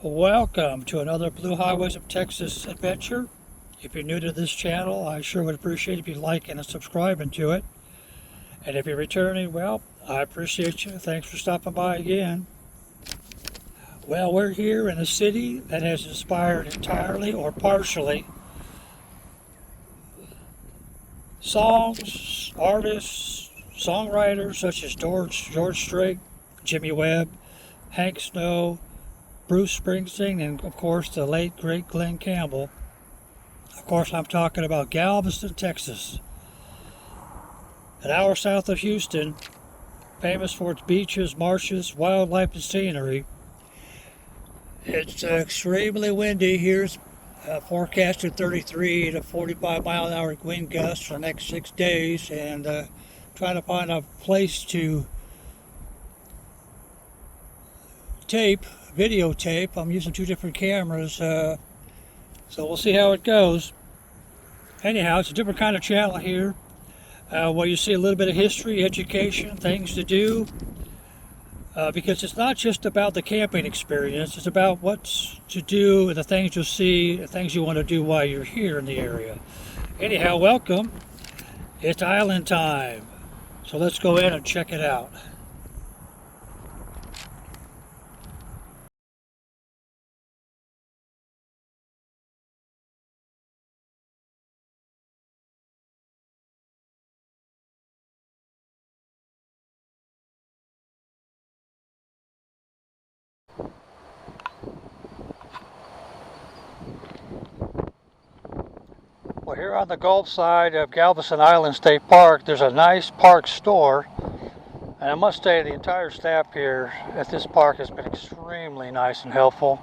Welcome to another Blue Highways of Texas adventure. If you're new to this channel, I sure would appreciate if you like and subscribing to it. And if you're returning, well, I appreciate you. Thanks for stopping by again. Well, we're here in a city that has inspired entirely or partially songs, artists, songwriters such as George Strait, Jimmy Webb, Hank Snow, Bruce Springsteen, and of course the late great Glenn Campbell. Of course, I'm talking about Galveston, Texas, an hour south of Houston, famous for its beaches, marshes, wildlife, and scenery. It's extremely windy here. It's forecasted 33 to 45 mile an hour wind gusts for the next 6 days, and trying to find a place to videotape. I'm using two different cameras, so we'll see how it goes. Anyhow, it's a different kind of channel here, where you see a little bit of history, education, things to do, because it's not just about the camping experience. It's about what's to do and the things you'll see, the things you want to do while you're here in the area. Anyhow, welcome. It's island time, so let's go in and check it out. Well, here on the Gulf side of Galveston Island State Park, there's a nice park store. And I must say, the entire staff here at this park has been extremely nice and helpful.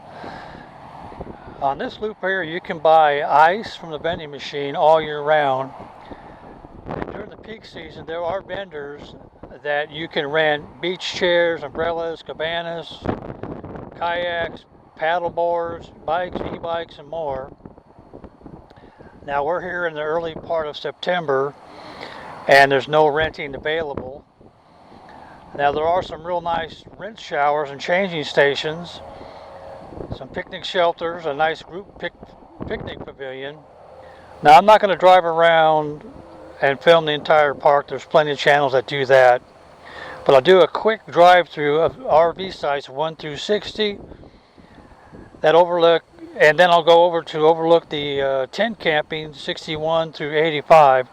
On this loop here, you can buy ice from the vending machine all year round. And during the peak season, there are vendors that you can rent beach chairs, umbrellas, cabanas, kayaks, paddle boards, bikes, e-bikes, and more. Now we're here in the early part of September, and there's no renting available. Now there are some real nice rinse showers and changing stations, some picnic shelters, a nice group picnic pavilion. Now I'm not going to drive around and film the entire park. There's plenty of channels that do that. But I'll do a quick drive through of RV sites 1 through 60 that overlook, and then I'll go over to overlook the tent camping 61 through 85.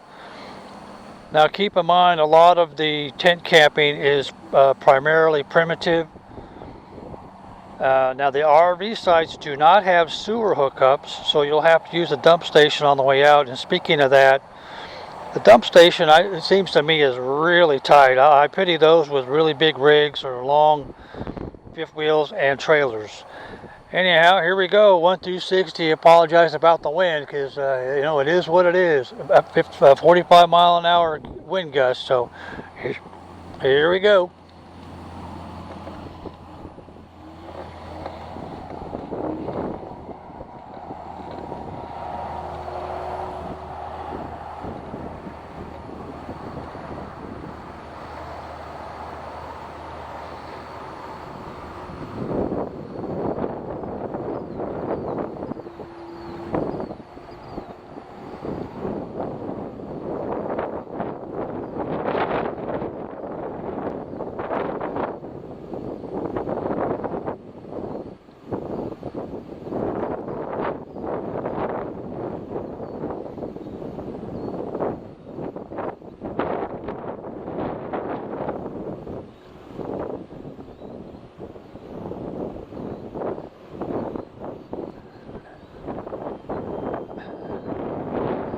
Now keep in mind, a lot of the tent camping is primarily primitive. Now the RV sites do not have sewer hookups, so you'll have to use a dump station on the way out. And speaking of that, the dump station, it seems to me, is really tight. I pity those with really big rigs or long fifth wheels and trailers. Anyhow, here we go, 1 through 60. Apologize about the wind, because it is what it is. 45 mile an hour wind gust. So here we go.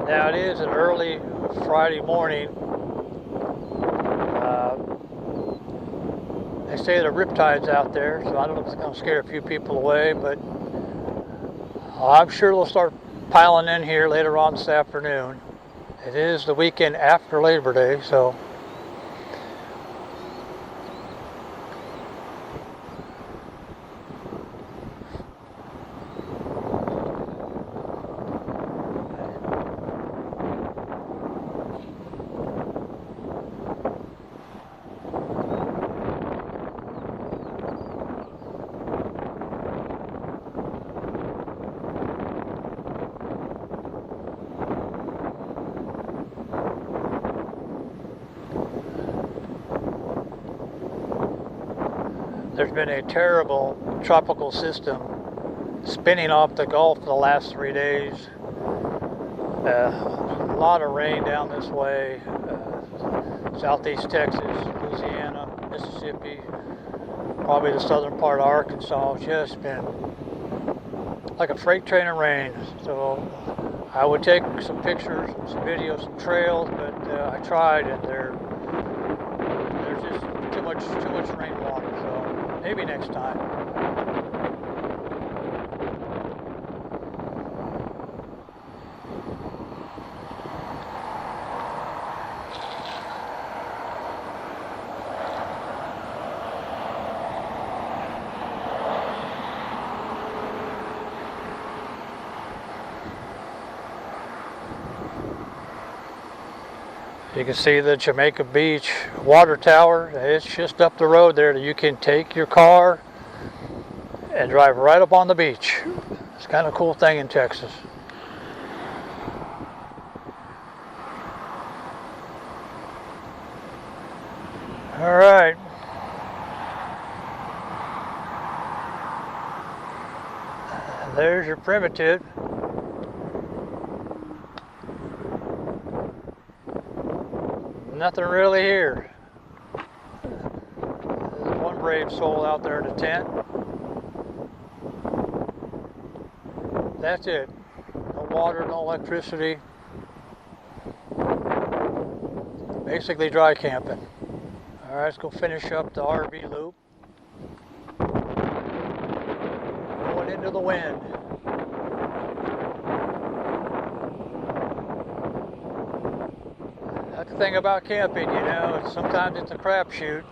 Now it is an early Friday morning. They say there are riptides out there, so I don't know if it's going to scare a few people away, but I'm sure they'll start piling in here later on this afternoon. It is the weekend after Labor Day, so There's been a terrible tropical system spinning off the Gulf for the last 3 days. A lot of rain down this way. Southeast Texas, Louisiana, Mississippi, probably the southern part of Arkansas. Just been like a freight train of rain. So I would take some pictures, some videos, some trails, but I tried, and there's just too much rainwater. So maybe next time. You can see the Jamaica Beach water tower. It's just up the road there that you can take your car and drive right up on the beach. It's kind of a cool thing in Texas. All right. There's your primitive. Nothing really here. There's one brave soul out there in a tent. That's it. No water, no electricity. Basically dry camping. All right, let's go finish up the RV loop. Going into the wind. That's the thing about camping, you know, sometimes it's a crapshoot.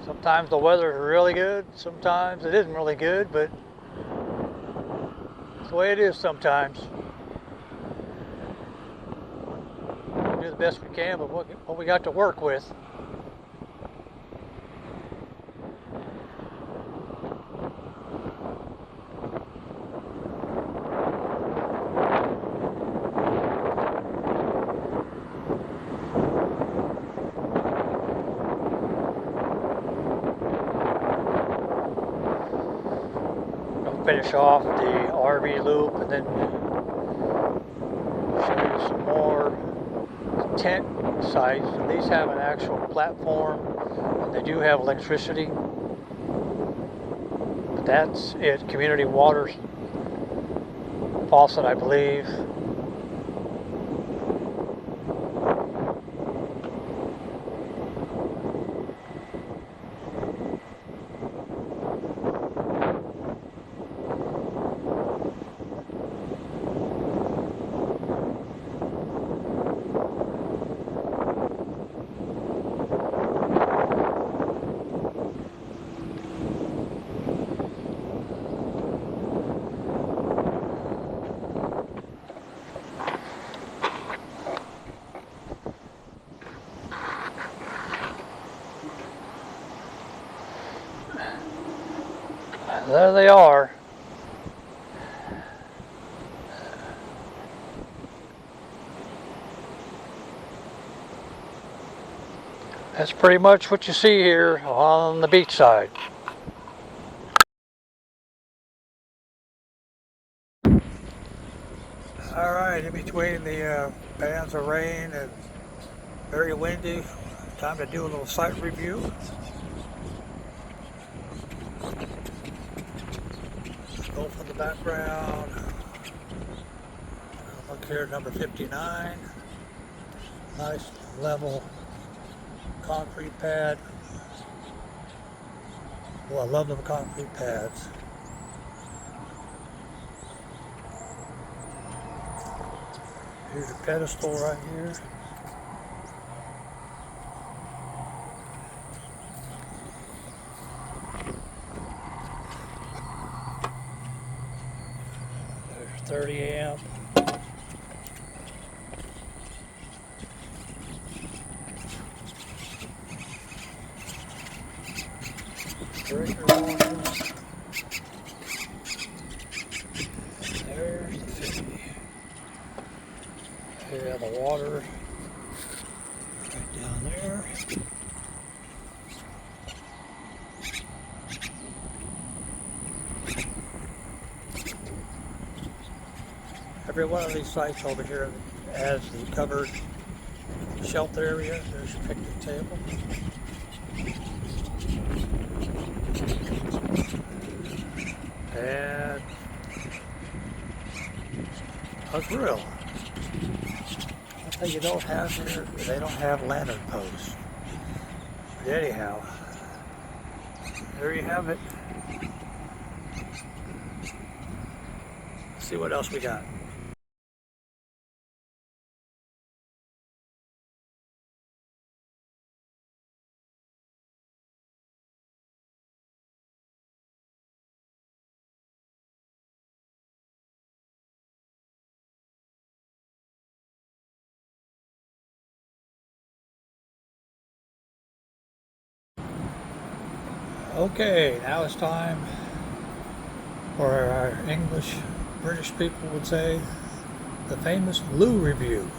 Sometimes the weather is really good, sometimes it isn't really good, but it's the way it is sometimes. We do the best we can with what we got to work with. Finish off the RV loop and then show you some more tent sites. These have an actual platform and they do have electricity, but that's it. Community water faucet, I believe. There they are. That's pretty much what you see here on the beach side. All right, in between the bands of rain and very windy, time to do a little site review. Gulf in the background. Look here, number 59. Nice level concrete pad. Oh, I love them concrete pads. Here's a pedestal right here. There's 30 amp. Breaker washers. There's the 50. Here, the water right down there. every one of these sites over here has the covered shelter area. There's your picnic table. And a grill. One thing you don't have here, they don't have lantern posts. But anyhow, there you have it. Let's see what else we got. Okay, now it's time for our English, British people would say, the famous loo review.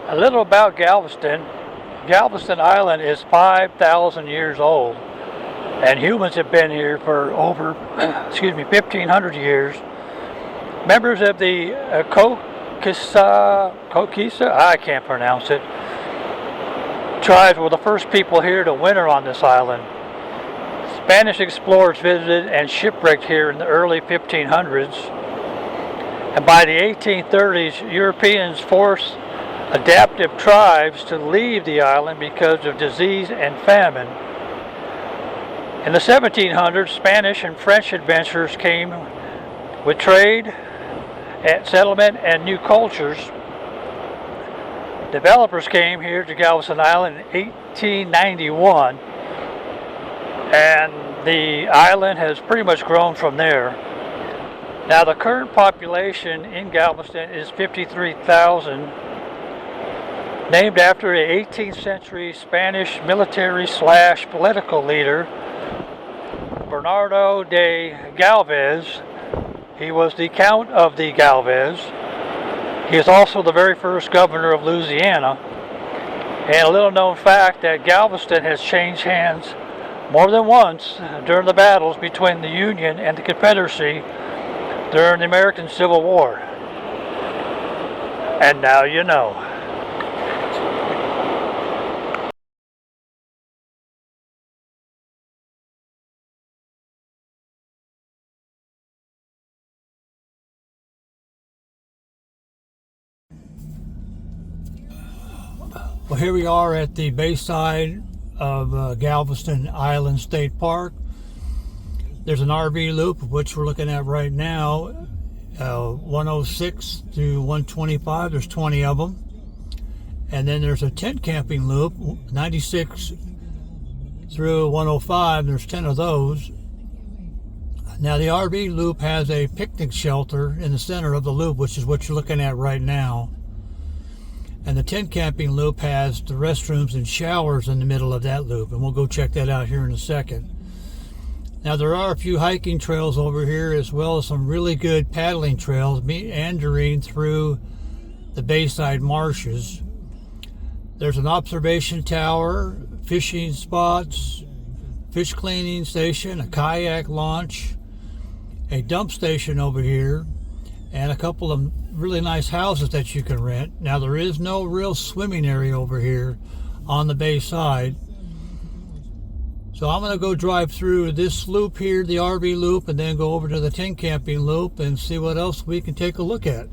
A little about Galveston. Galveston Island is 5,000 years old, and humans have been here for over, 1,500 years. Members of the Kokisa, I can't pronounce it, tribes were the first people here to winter on this island. Spanish explorers visited and shipwrecked here in the early 1500s, and by the 1830s, Europeans forced adaptive tribes to leave the island because of disease and famine. In the 1700s, Spanish and French adventurers came with trade, settlement, and new cultures. Developers came here to Galveston Island in 1891, and the island has pretty much grown from there. Now, the current population in Galveston is 53,000. Named after the 18th century Spanish military/political leader, Bernardo de Galvez. He was the Count of the Galvez. He is also the very first governor of Louisiana. And a little known fact that Galveston has changed hands more than once during the battles between the Union and the Confederacy during the American Civil War. And now you know. Well, here we are at the bayside of Galveston Island State Park. There's an RV loop, which we're looking at right now, 106 to 125. There's 20 of them. And then there's a tent camping loop, 96 through 105. There's 10 of those. Now the RV loop has a picnic shelter in the center of the loop, which is what you're looking at right now. And the tent camping loop has the restrooms and showers in the middle of that loop, and we'll go check that out here in a second. Now there are a few hiking trails over here, as well as some really good paddling trails meandering through the bayside marshes. There's an observation tower, fishing spots, fish cleaning station, a kayak launch, a dump station over here, and a couple of really nice houses that you can rent. Now there is no real swimming area over here on the bay side. So I'm going to go drive through this loop here, the RV loop, and then go over to the tent camping loop and see what else we can take a look at.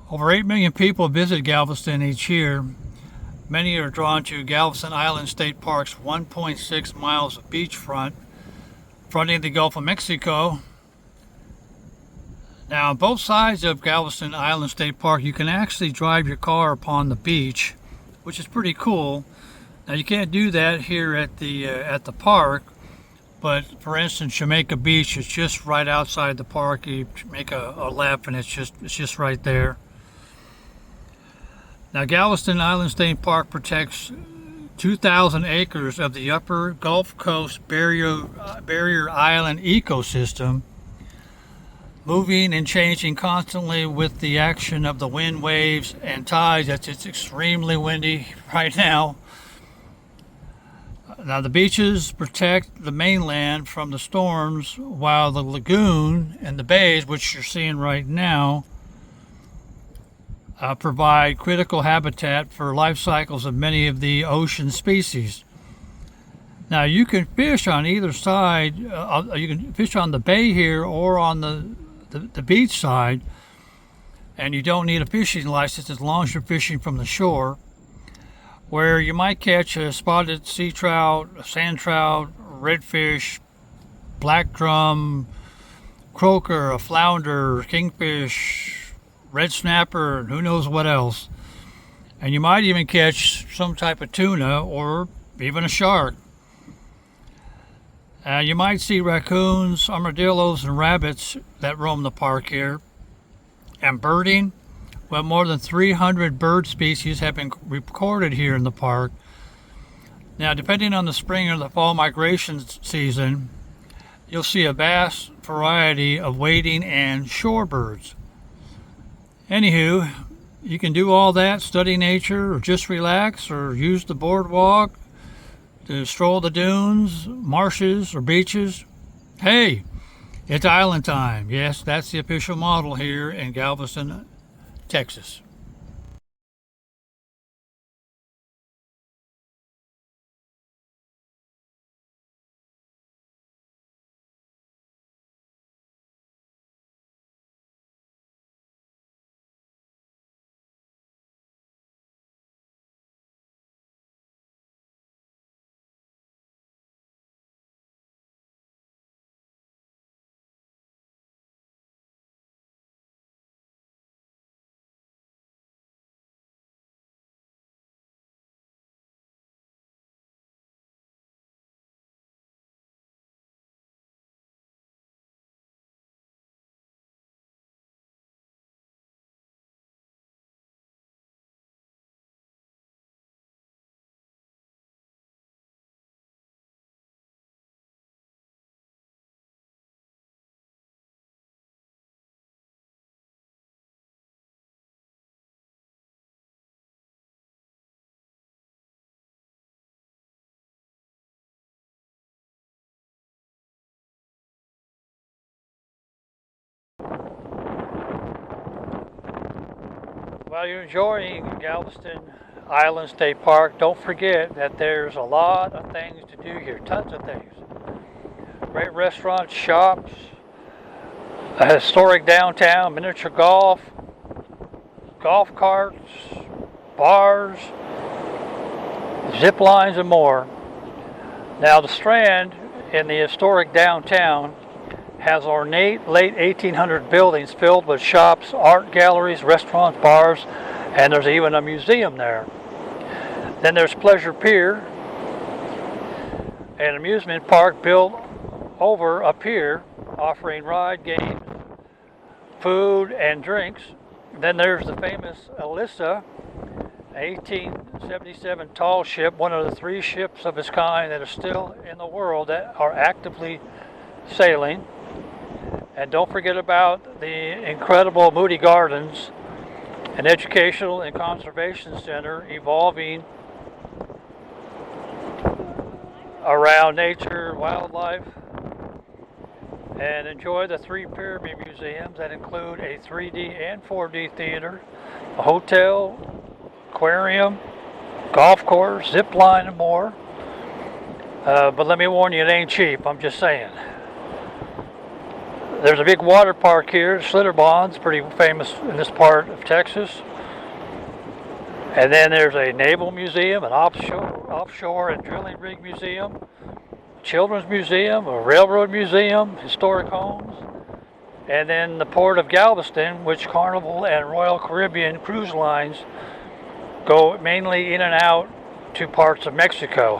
Over 8 million people visit Galveston each year. Many are drawn to Galveston Island State Park's 1.6 miles of beachfront, fronting the Gulf of Mexico. Now, on both sides of Galveston Island State Park, you can actually drive your car upon the beach, which is pretty cool. Now, you can't do that here at the park, but for instance, Jamaica Beach is just right outside the park. You make a left, and it's just right there. Now, Galveston Island State Park protects 2,000 acres of the upper Gulf Coast Barrier Island ecosystem, moving and changing constantly with the action of the wind, waves, and tides. It's extremely windy right now. Now, the beaches protect the mainland from the storms, while the lagoon and the bays, which you're seeing right now, provide critical habitat for life cycles of many of the ocean species. Now, you can fish on either side. You can fish on the bay here or on the beach side, and you don't need a fishing license as long as you're fishing from the shore, where you might catch a spotted sea trout, a sand trout, redfish, black drum, croaker, a flounder, kingfish, red snapper, and who knows what else. And you might even catch some type of tuna or even a shark. You might see raccoons, armadillos, and rabbits that roam the park here. And birding, well, more than 300 bird species have been recorded here in the park. Now, depending on the spring or the fall migration season, you'll see a vast variety of wading and shorebirds. Anywho, you can do all that, study nature, or just relax, or use the boardwalk to stroll the dunes, marshes, or beaches. Hey, it's island time. Yes, that's the official model here in Galveston, Texas. While you're enjoying Galveston Island State Park, don't forget that there's a lot of things to do here, tons of things. Great restaurants, shops, a historic downtown, miniature golf, golf carts, bars, zip lines, and more. Now, the Strand in the historic downtown has ornate late 1800 buildings filled with shops, art galleries, restaurants, bars, and there's even a museum there. Then there's Pleasure Pier, an amusement park built over a pier, offering ride, games, food, and drinks. Then there's the famous Alyssa, 1877 tall ship, one of the 3 ships of its kind that are still in the world that are actively sailing. And don't forget about the incredible Moody Gardens, an educational and conservation center evolving around nature, wildlife, and enjoy the 3 pyramid museums that include a 3D and 4D theater, a hotel, aquarium, golf course, zip line, and more. But let me warn you, it ain't cheap, I'm just saying. There's a big water park here, Schlitterbahn, pretty famous in this part of Texas. And then there's a naval museum, an offshore and drilling rig museum, children's museum, a railroad museum, historic homes, and then the port of Galveston, which Carnival and Royal Caribbean cruise lines go mainly in and out to parts of Mexico.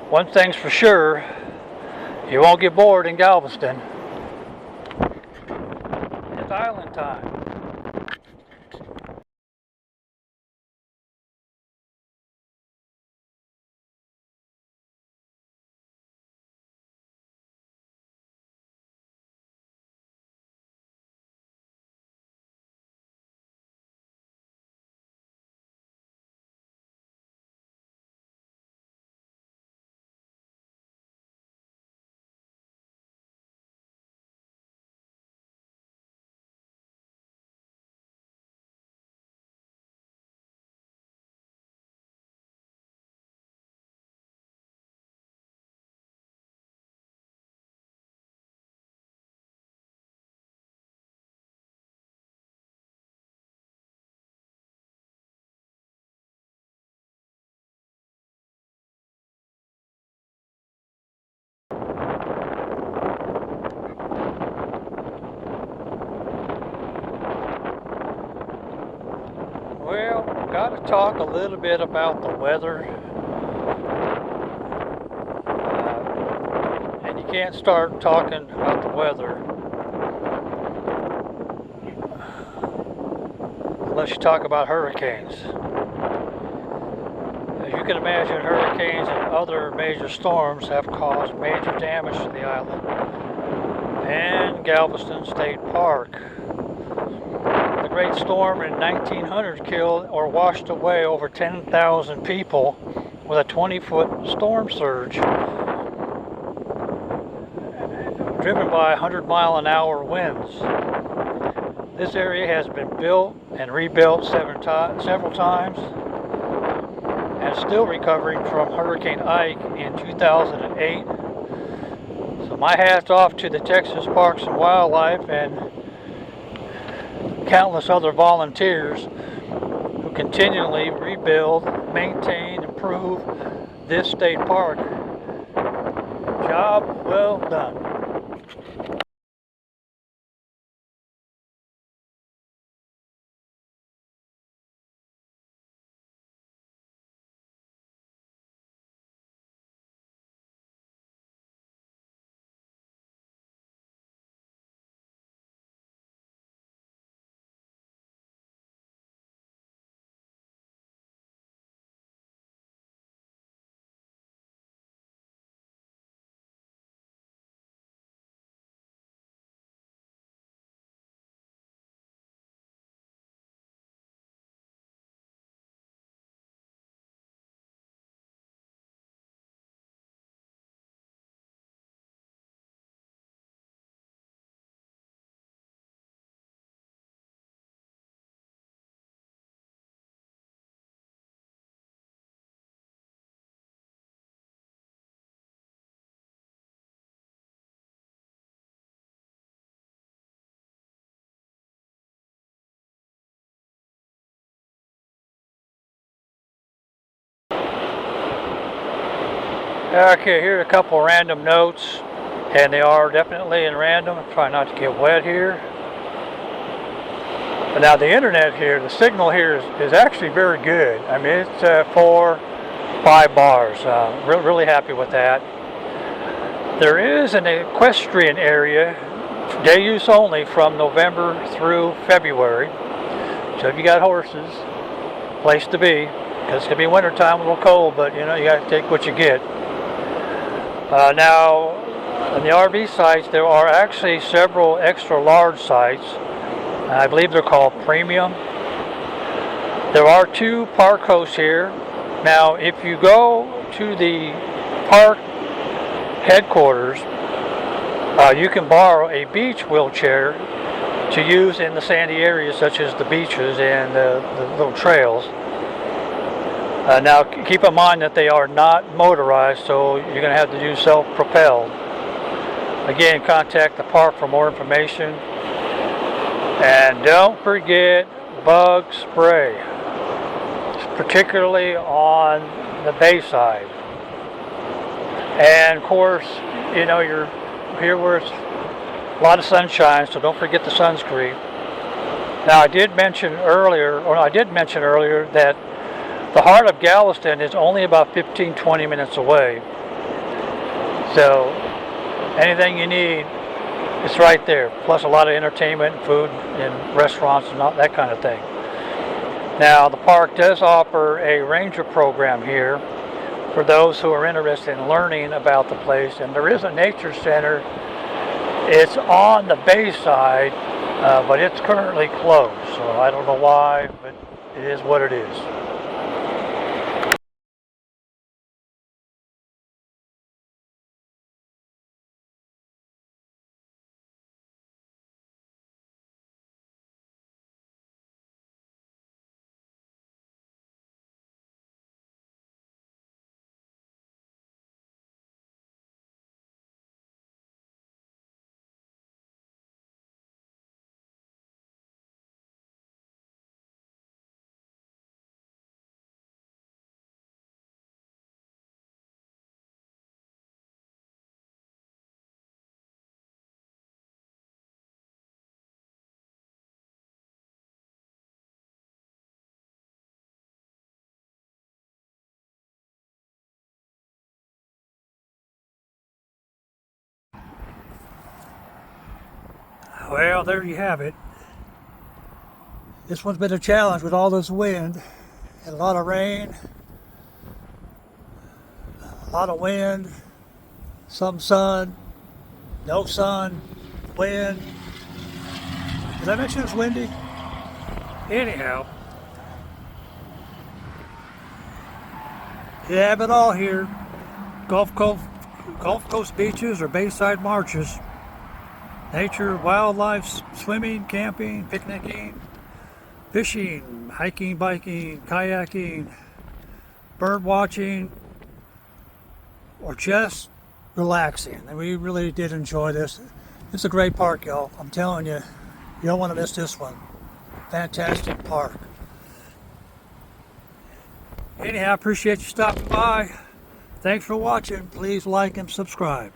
One thing's for sure, you won't get bored in Galveston. It's island time. Well, got to talk a little bit about the weather. And you can't start talking about the weather unless you talk about hurricanes. As you can imagine, hurricanes and other major storms have caused major damage to the island and Galveston State Park. The Great Storm in 1900 killed or washed away over 10,000 people with a 20-foot storm surge, driven by 100-mile-an-hour winds. This area has been built and rebuilt several times and still recovering from Hurricane Ike in 2008. So my hat's off to the Texas Parks and Wildlife and countless other volunteers who continually rebuild, maintain, improve this state park. Job well done. Okay, here are a couple random notes, and they are definitely in random. Try not to get wet here. But now the internet here, the signal here is actually very good. I mean, it's 4-5 bars. Really happy with that. There is an equestrian area, day use only, from November through February. So if you got horses, place to be, because it's going to be winter time, a little cold, but you know, you got to take what you get. Now, on the RV sites, there are actually several extra large sites. I believe they're called premium. There are 2 park hosts here. Now, if you go to the park headquarters, you can borrow a beach wheelchair to use in the sandy areas such as the beaches and the little trails. Now keep in mind that they are not motorized, so you're going to have to do self-propelled. Again, contact the park for more information. And don't forget bug spray, particularly on the bay side. And of course, you know, you're here where it's a lot of sunshine, so don't forget the sunscreen. Now, I did mention earlier that the heart of Galveston is only about 15-20 minutes away. So anything you need, it's right there. Plus a lot of entertainment and food and restaurants and all that kind of thing. Now, the park does offer a ranger program here for those who are interested in learning about the place. And there is a nature center. It's on the bay side, but it's currently closed. So I don't know why, but it is what it is. Well, there you have it. This one's been a challenge with all this wind and a lot of rain, a lot of wind, some sun, no sun, wind. Did I mention it's windy? Anyhow, you have it all here. Gulf Coast beaches or bayside marches. Nature, wildlife, swimming, camping, picnicking, fishing, hiking, biking, kayaking, bird watching, or just relaxing. And we really did enjoy this. It's a great park, y'all. I'm telling you, you don't want to miss this one. Fantastic park. Anyhow, I appreciate you stopping by. Thanks for watching. Please like and subscribe.